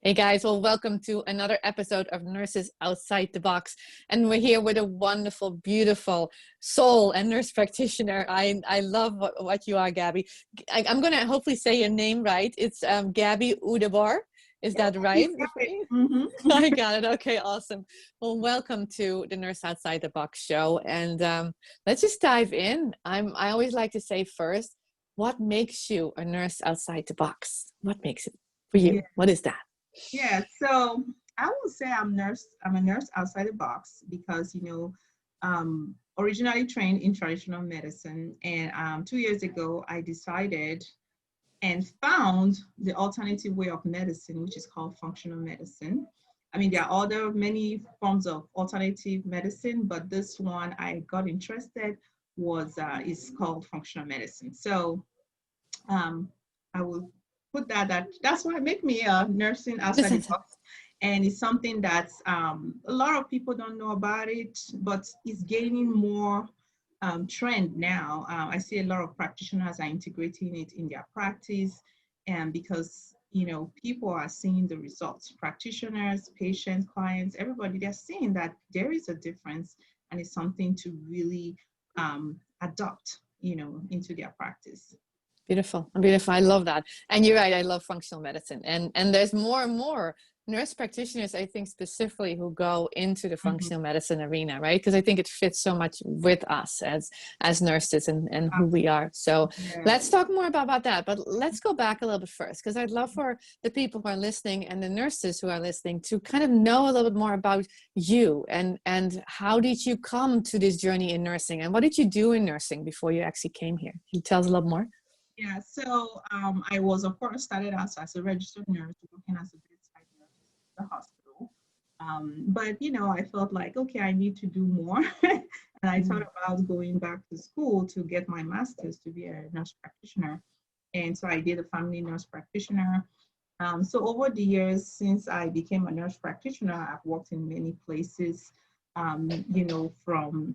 Hey guys, well, welcome to another episode of Nurses Outside the Box. And we're here with a wonderful, beautiful soul and nurse practitioner. I love what you are, Gaby. I'm going to hopefully say your name right. It's Gaby Udabor. Is that right? Mm-hmm. I got it. Okay, awesome. Well, welcome to the Nurse Outside the Box show. And let's just dive in. I always like to say first, what makes you a nurse outside the box? What makes it for you? Yeah. What is that? Yeah. So I would say I'm a nurse outside the box because, originally trained in traditional medicine. And 2 years ago, I decided and found the alternative way of medicine, which is called functional medicine. I mean, there are many forms of alternative medicine, but this one I got interested is called functional medicine. So I will put that's what make me a nursing outside the box. And it's something that a lot of people don't know about it, but it's gaining more trend now. I see a lot of practitioners are integrating it in their practice, and because people are seeing the results. Practitioners, patients, clients, everybody, they're seeing that there is a difference, and it's something to really adopt, into their practice. Beautiful. Beautiful. I love that. And you're right. I love functional medicine. And there's more and more nurse practitioners, I think, specifically who go into the functional medicine arena, right? Because I think it fits so much with us as nurses and who we are. So let's talk more about that. But let's go back a little bit first, because I'd love for the people who are listening and the nurses who are listening to kind of know a little bit more about you and how did you come to this journey in nursing, and what did you do in nursing before you actually came here? Can you tell us a little more? Yeah, so I was, of course, started out as a registered nurse, working as a bedside nurse at the hospital. But, I felt like, okay, I need to do more. And I thought about going back to school to get my master's to be a nurse practitioner. And so I did a family nurse practitioner. So over the years, since I became a nurse practitioner, I've worked in many places, from,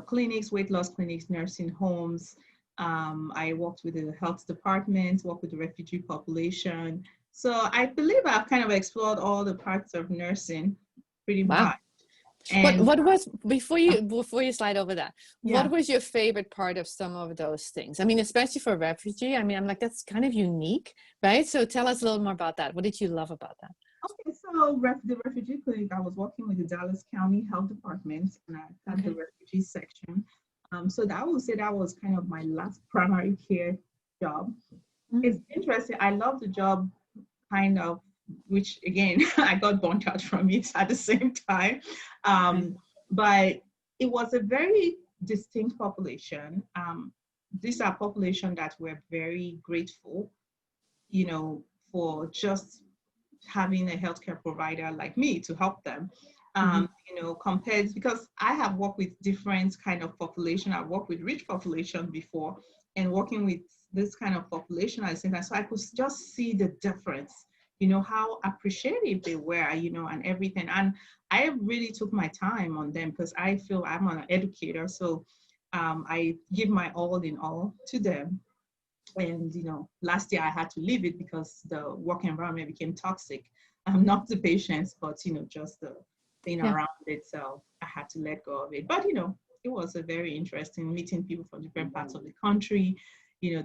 clinics, weight loss clinics, nursing homes. I worked with the health department, worked with the refugee population. So I believe I've kind of explored all the parts of nursing pretty much. And what was, before you slide over that, Yeah. what was your favorite part of some of those things? I mean, especially for refugee, I mean, I'm like, that's kind of unique, right? So tell us a little more about that. What did you love about that? Okay, so the refugee clinic, I was working with the Dallas County Health Department, and I had the refugee section. So I would say that was kind of my last primary care job. It's interesting. I love the job, kind of, which again, I got burnt out from it at the same time. But it was a very distinct population. These are population that were very grateful, for just having a healthcare provider like me to help them. Compared, because I have worked with different kind of population. I've worked with rich population before, and working with this kind of population at the same time. So I could just see the difference, how appreciative they were, and everything. And I really took my time on them because I feel I'm an educator. So I give my all in all to them. And, last year I had to leave it because the work environment became toxic. Not the patients, but, just the thing around it. So I had to let go of it. But, it was a very interesting meeting people from different parts of the country,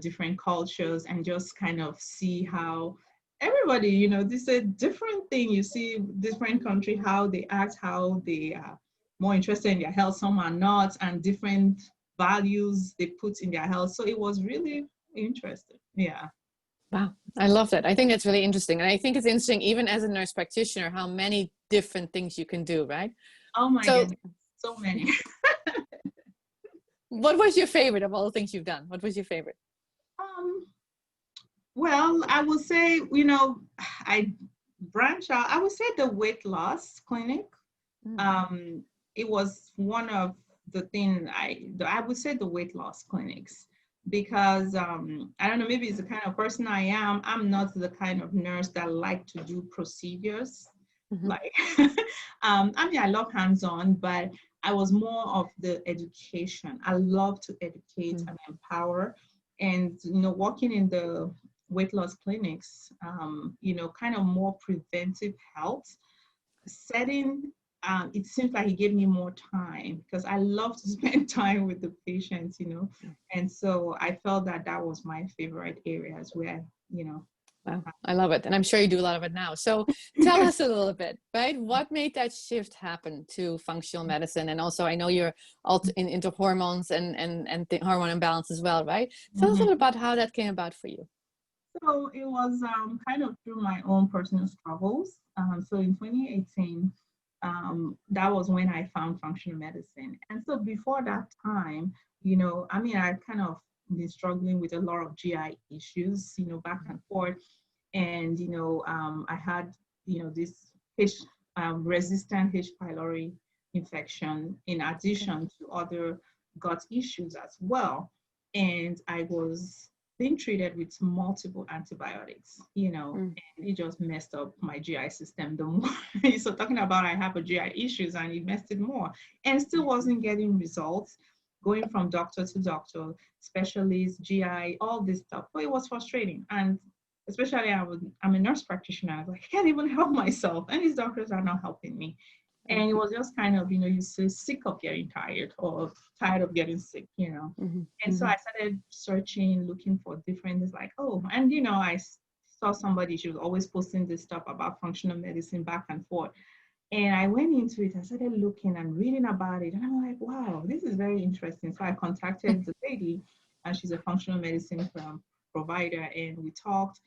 different cultures, and just kind of see how everybody, this is a different thing. You see different country, how they act, how they are more interested in their health, some are not, and different values they put in their health. So it was really interesting. Yeah. Wow, I love that. I think that's really interesting. And I think it's interesting, even as a nurse practitioner, how many different things you can do, right? Oh my goodness, so many. What was your favorite of all the things you've done? What was your favorite? Well, I would say, I branch out. I would say the weight loss clinic. It was one of the things I would say the weight loss clinics, because I don't know, maybe it's the kind of person I am. I'm not the kind of nurse that like to do procedures. Like, I mean, I love hands-on, but I was more of the education. I love to educate and empower. And, working in the weight loss clinics, kind of more preventive health setting. It seems like he gave me more time because I love to spend time with the patients, and so I felt that that was my favorite areas where, Wow, I love it. And I'm sure you do a lot of it now. So tell us a little bit, right? What made that shift happen to functional medicine? And also, I know you're into hormones and the hormone imbalance as well, right? Tell us a little about how that came about for you. So it was kind of through my own personal struggles. So in 2018, that was when I found functional medicine. And so before that time, I kind of been struggling with a lot of GI issues, back and forth. And, I had, this resistant H. pylori infection in addition to other gut issues as well. And I was being treated with multiple antibiotics, and it just messed up my GI system the more. So talking about I have a GI issues and it messed it more and still wasn't getting results, going from doctor to doctor, specialist, GI, all this stuff. But it was frustrating. And especially I'm a nurse practitioner. I was like, I can't even help myself. And these doctors are not helping me. And it was just kind of, you say sick of getting tired or tired of getting sick, And so I started searching, looking for different, it's like, oh, and, I saw somebody, she was always posting this stuff about functional medicine back and forth. And I went into it, I started looking and reading about it. And I'm like, wow, this is very interesting. So I contacted the lady, and she's a functional medicine provider, and we talked.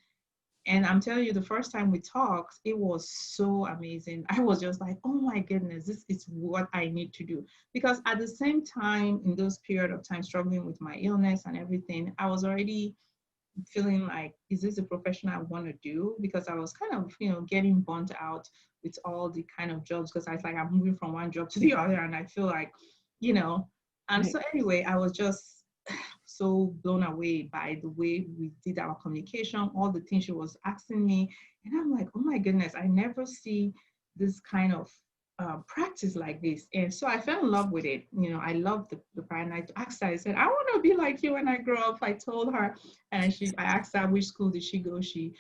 And I'm telling you, the first time we talked, it was so amazing. I was just like, oh my goodness, this is what I need to do. Because at the same time, in those period of time, struggling with my illness and everything, I was already feeling like, is this a profession I want to do? Because I was kind of, getting burnt out with all the kind of jobs, because I was like, I'm moving from one job to the other, and I feel like, and so anyway, I was just so blown away by the way we did our communication, all the things she was asking me. And I'm like, oh my goodness, I never see this kind of practice like this. And so I fell in love with it. I loved the part. And I asked her, I said, I want to be like you when I grow up. I told her, and I asked her which school did she go. She,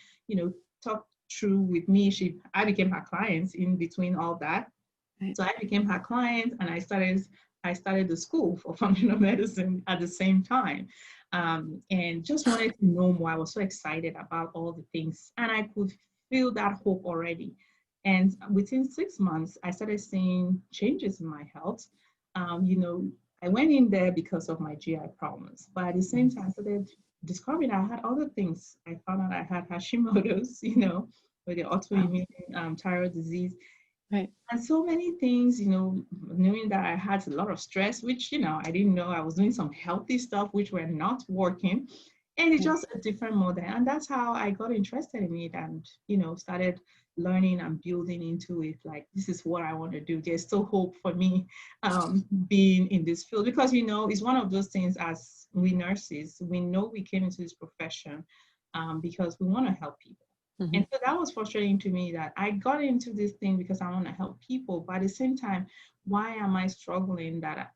talked through with me. I became her client in between all that. So I became her client, and I started the school for functional medicine at the same time, and just wanted to know more. I was so excited about all the things, and I could feel that hope already. And within 6 months, I started seeing changes in my health. I went in there because of my GI problems, but at the same time, I started discovering I had other things. I found out I had Hashimoto's, with the autoimmune thyroid disease. Right. And so many things, knowing that I had a lot of stress, which, I didn't know. I was doing some healthy stuff, which were not working. And it's just a different model. And that's how I got interested in it and, started learning and building into it. Like, this is what I want to do. There's still hope for me being in this field because, it's one of those things as we nurses, we know we came into this profession because we want to help people. And so that was frustrating to me that I got into this thing because I want to help people. But at the same time, why am I struggling that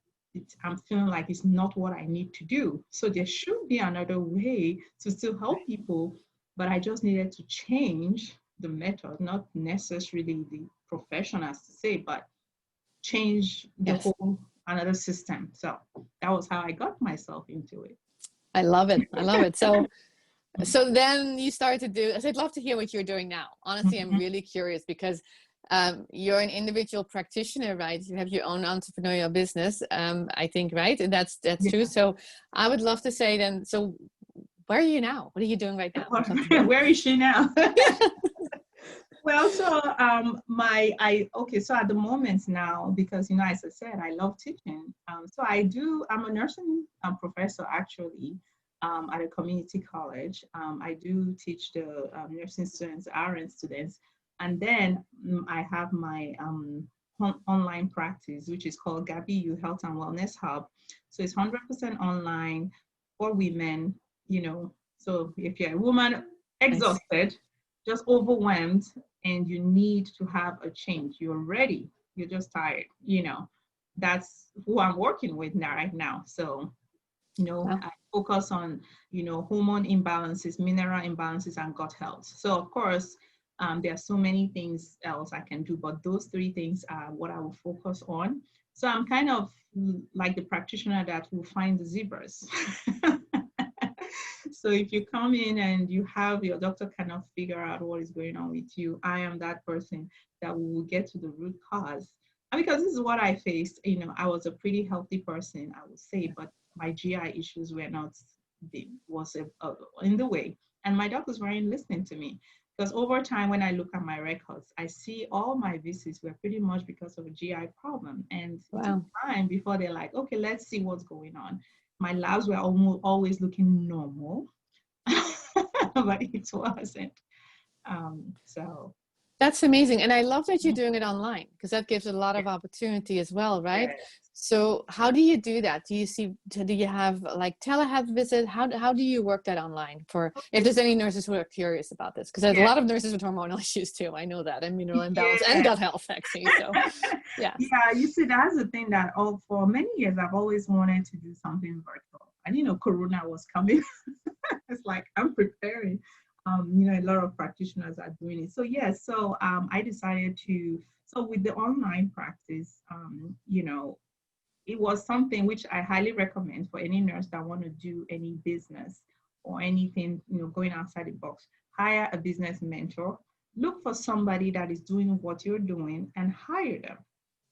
I'm feeling like it's not what I need to do? So there should be another way to still help people. But I just needed to change the method, not necessarily the profession as to say, but change the whole another system. So that was how I got myself into it. I love it. I love it. So then you started to do, I'd love to hear what you're doing now. Honestly, I'm really curious because you're an individual practitioner, right? You have your own entrepreneurial business, I think, right? And that's true. So I would love to say then, so where are you now? What are you doing right now? Where is she now? Well, so so at the moment now, because, as I said, I love teaching. So I'm a nursing professor actually. At a community college. I do teach the nursing students, RN students, and then I have my online practice, which is called Gabyu Health and Wellness Hub. So it's 100% online for women, so if you're a woman exhausted, just overwhelmed, and you need to have a change, you're ready, you're just tired, that's who I'm working with now right now. So, Wow. focus on, you know, hormone imbalances, mineral imbalances, and gut health. So of course, there are so many things else I can do, but those three things are what I will focus on. So I'm kind of like the practitioner that will find the zebras. So if you come in and you have your doctor cannot figure out what is going on with you, I am that person that will get to the root cause. And because this is what I faced, you know, I was a pretty healthy person, I would say, but my GI issues were not, in the way. And my doctors weren't listening to me. Because over time, when I look at my records, I see all my visits were pretty much because of a GI problem. And it took Wow. time before they're like, okay, let's see what's going on. My labs were almost always looking normal, but it wasn't. So That's amazing. And I love that you're doing it online because that gives a lot of opportunity as well, right? yes. So how do you do that? Do you have like telehealth visit? How do you work that online for if there's any nurses who are curious about this? Because there's a Yeah. lot of nurses with hormonal issues too. I know that, and mineral imbalance and Yeah. gut health actually. So yeah. Yeah, you see, that's the thing that for many years I've always wanted to do something virtual. And you know, Corona was coming. It's like I'm preparing. You know, a lot of practitioners are doing it. So yes, so I decided to. So with the online practice, you know, it was something which I highly recommend for any nurse that want to do any business or anything, you know, going outside the box. Hire a business mentor. Look for somebody that is doing what you're doing and hire them,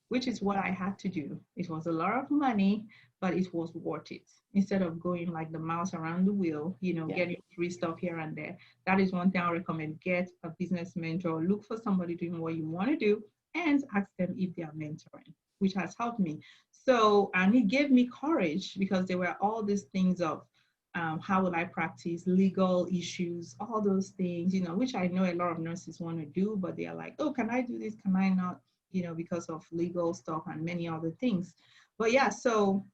which is what I had to do. It was a lot of money, but it was worth it. Instead of going like the mouse around the wheel, you know, Yeah. getting free stuff here and there. That is one thing I recommend. Get a business mentor, look for somebody doing what you want to do, and ask them if they are mentoring, which has helped me. So, and it gave me courage because there were all these things of how will I practice, legal issues, all those things, you know, which I know a lot of nurses want to do, but they are like, oh, can I do this? Can I not? You know, because of legal stuff and many other things. But yeah, so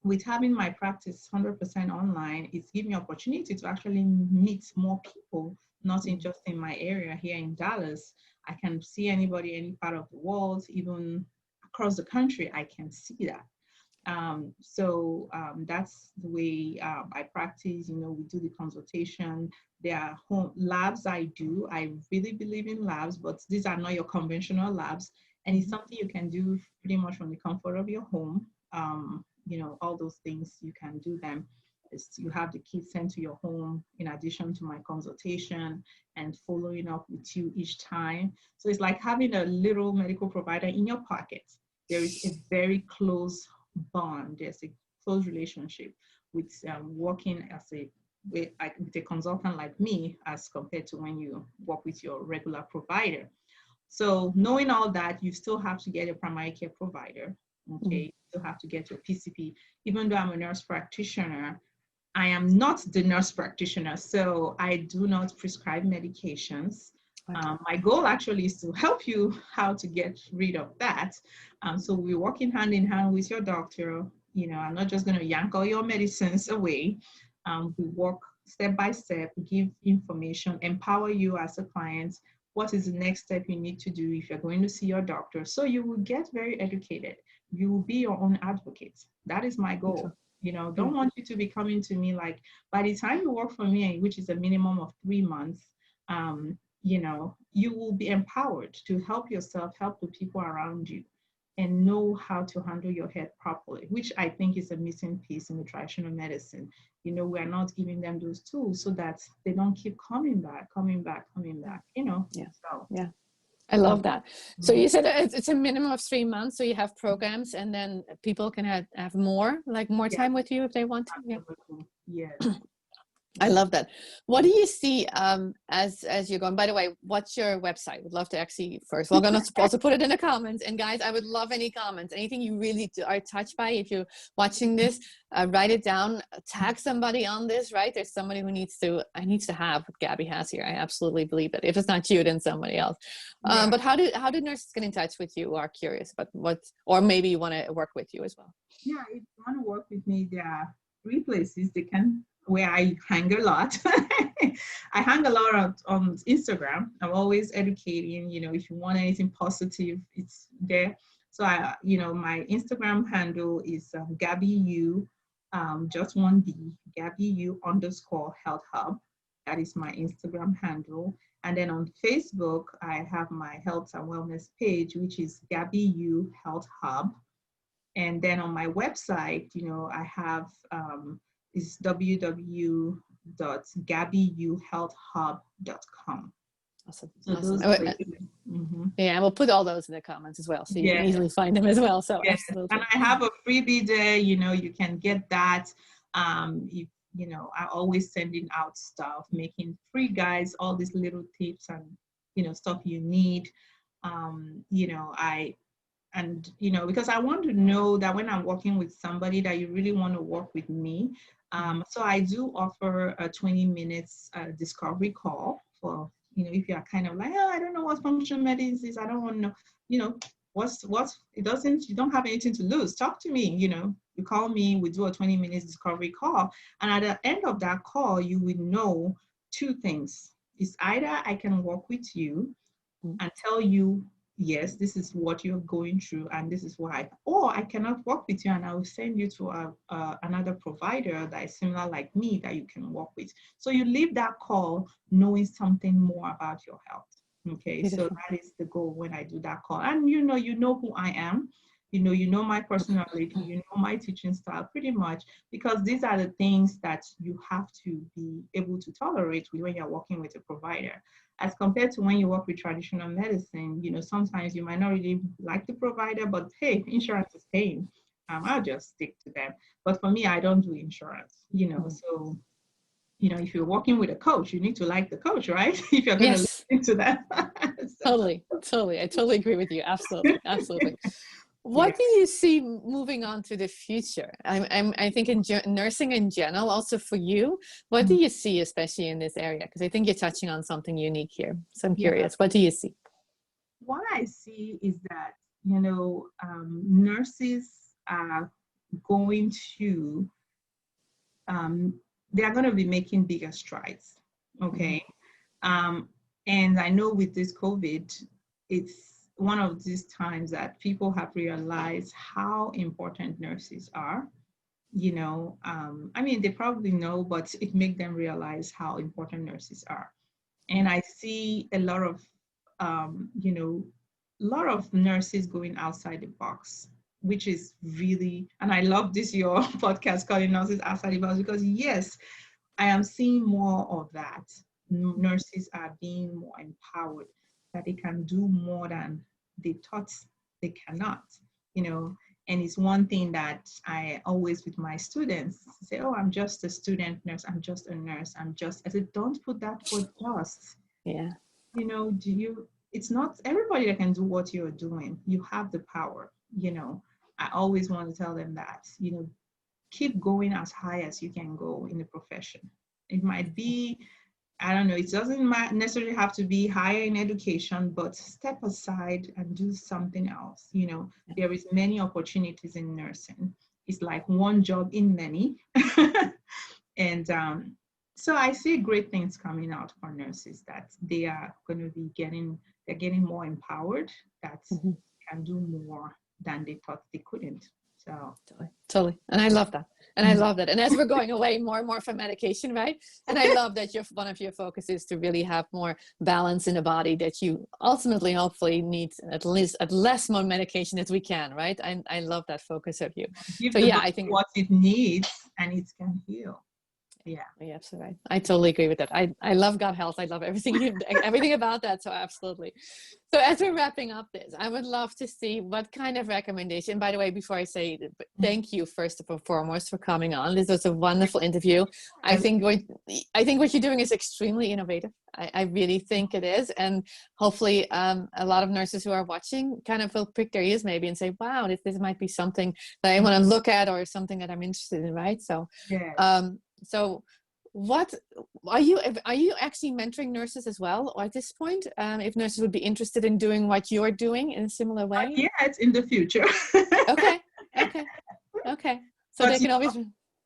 with having my practice 100% online, it's giving me opportunity to actually meet more people, not in just in my area here in Dallas. I can see anybody, any part of the world, even across the country, I can see that. That's the way I practice. You know, we do the consultation. There are home labs I do. I really believe in labs, but these are not your conventional labs. And it's something you can do pretty much from the comfort of your home. You know, all those things, you can do them. You have the kit sent to your home in addition to my consultation and following up with you each time. So it's like having a little medical provider in your pocket. There is a very close bond. There's a close relationship with working as with a consultant like me as compared to when you work with your regular provider. So knowing all that, you still have to get a primary care provider. Okay, you still have to get your PCP. Even though I'm a nurse practitioner, I am not the nurse practitioner, so I do not prescribe medications. My goal actually is to help you how to get rid of that. So we're working hand in hand with your doctor. You know, I'm not just going to yank all your medicines away. We work step by step, give information, empower you as a client. What is the next step you need to do if you're going to see your doctor? So you will get very educated. You will be your own advocate. That is my goal. You know, don't want you to be coming to me like, by the time you work for me, which is a minimum of 3 months, you know, you will be empowered to help yourself, help the people around you, and know how to handle your head properly, which I think is a missing piece in the traditional medicine. You know, we're not giving them those tools so that they don't keep coming back, you know. Yeah. So, Yeah. I love that. So you said it's a minimum of 3 months. So you have programs and then people can have more yeah, time with you if they want to. Yeah. yes. I love that. What do you see as you're going? By the way, what's your website? Would love to actually first. We're going to also put it in the comments. And guys, I would love any comments, anything you really are touched by. If you're watching this, write it down. Tag somebody on this. Right? There's somebody who needs to have what Gaby has here. I absolutely believe it. If it's not you, then somebody else. Yeah. But how do nurses get in touch with you who are curious about or maybe you want to work with you as well? Yeah, if you want to work with me, there are 3 places they can where I hang a lot. I hang a lot on Instagram. I'm always educating. You know, if you want anything positive, it's there. So you know, my Instagram handle is Gabyu just one B, Gabyu_Health Hub. That is my Instagram handle. And then on Facebook, I have my health and wellness page, which is Gabyu Health Hub. And then on my website, I have is www.gabyuhealthhub.com. Awesome. So Awesome. those places. Yeah, and we'll put all those in the comments as well, so you can easily find them as well. So absolutely. And I have a freebie there. You can get that. I always sending out stuff, making free guides, all these little tips and stuff you need. Because I want to know that when I'm working with somebody that you really want to work with me. So I do offer a 20 minutes discovery call for, if you're kind of like, I don't know what functional medicine is, I don't want to know, you don't have anything to lose. Talk to me, you call me, we do a 20 minutes discovery call. And at the end of that call, you will know two things. It's either I can work with you and tell you, yes, this is what you're going through and this is why, or I cannot work with you and I will send you to another provider that is similar like me that you can work with. So you leave that call knowing something more about your health. Okay, Beautiful. So that is the goal when I do that call. And you know who I am. You know my personality, you know my teaching style pretty much, because these are the things that you have to be able to tolerate when you're working with a provider. As compared to when you work with traditional medicine, sometimes you might not really like the provider, but hey, insurance is paying. I'll just stick to them. But for me, I don't do insurance, so if you're working with a coach, you need to like the coach, right? If you're going to listen to that. Totally. I totally agree with you. Absolutely. What do you see moving on to the future? I think in nursing in general, also for you, what do you see, especially in this area? Because I think you're touching on something unique here. So I'm curious, what do you see? What I see is that, nurses are going to, they are going to be making bigger strides. Okay. And I know with this COVID, it's one of these times that people have realized how important nurses are. They probably know, but it makes them realize how important nurses are. And I see a lot of, nurses going outside the box, which is really, and I love this, your podcast calling nurses outside the box, because yes, I am seeing more of that. Nurses are being more empowered, that they can do more than they thought they cannot, and it's one thing that I always with my students say, oh, I'm just a student nurse, I'm just a nurse, I said, don't put that for just. Yeah. It's not everybody that can do what you're doing. You have the power, I always want to tell them that, keep going as high as you can go in the profession. It might be, I don't know, it doesn't necessarily have to be higher in education, but step aside and do something else. There is many opportunities in nursing. It's like one job in many. And so I see great things coming out for nurses, that they are going to be getting more empowered, that can do more than they thought they couldn't. So totally. And I love that. And I love that. And as we're going away more and more from medication, right? And I love that one of your focus is to really have more balance in the body, that you ultimately, hopefully need at less more medication as we can, right? I love that focus of you. Give I think what it needs and it can heal. Yeah, absolutely right. I totally agree with that. I love gut health. I love everything about that. So absolutely. So as we're wrapping up this, I would love to see what kind of recommendation. By the way, before I say thank you first and foremost for coming on. This was a wonderful interview. I think what you're doing is extremely innovative. I really think it is, and hopefully a lot of nurses who are watching kind of will prick their ears maybe and say, "Wow, this might be something that I want to look at, or something that I'm interested in." Right? So. So what are you actually mentoring nurses as well, or at this point, if nurses would be interested in doing what you're doing in a similar way? Yeah, it's in the future. Okay. So they can always.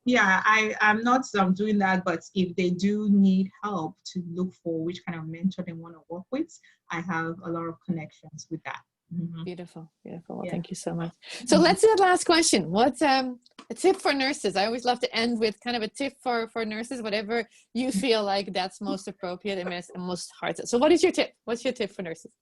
Yeah, I'm not doing that, but if they do need help to look for which kind of mentor they want to work with, I have a lot of connections with that. Beautiful, beautiful. Well, Yeah. thank you so much. So let's do that last question. What's a tip for nurses? I always love to end with kind of a tip for nurses, whatever you feel like that's most appropriate and most heart. So what is your tip? What's your tip for nurses?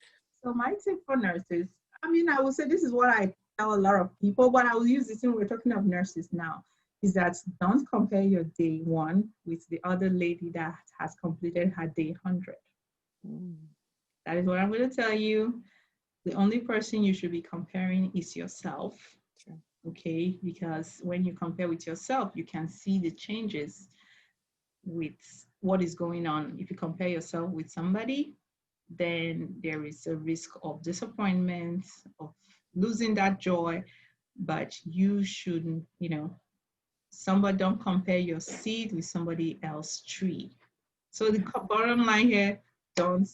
So my tip for nurses, I mean, I would say this is what I tell a lot of people, but I will use this when we're talking of nurses now, is that don't compare your day one with the other lady that has completed her day 100. That is what I'm going to tell you. The only person you should be comparing is yourself. Sure. Okay, because when you compare with yourself, you can see the changes with what is going on. If you compare yourself with somebody, then there is a risk of disappointment, of losing that joy. But you shouldn't, somebody, don't compare your seed with somebody else's tree. So the bottom line here, don't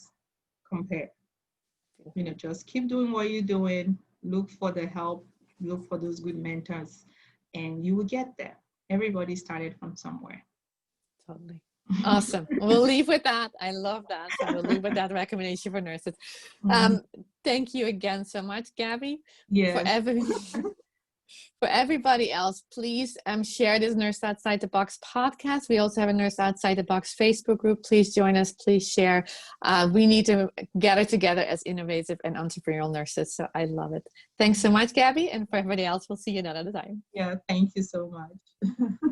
compare. Just keep doing what you're doing. Look for the help. Look for those good mentors, and you will get there. Everybody started from somewhere. Totally. Awesome. We'll leave with that. I love that. So we'll leave with that recommendation for nurses. Thank you again so much, Gaby. Yes. For everybody else, please share this Nurse Outside the Box podcast. We also have a Nurse Outside the Box Facebook group. Please join us. Please share. We need to gather together as innovative and entrepreneurial nurses. So I love it. Thanks so much, Gaby. And for everybody else, we'll see you another time. Yeah, thank you so much.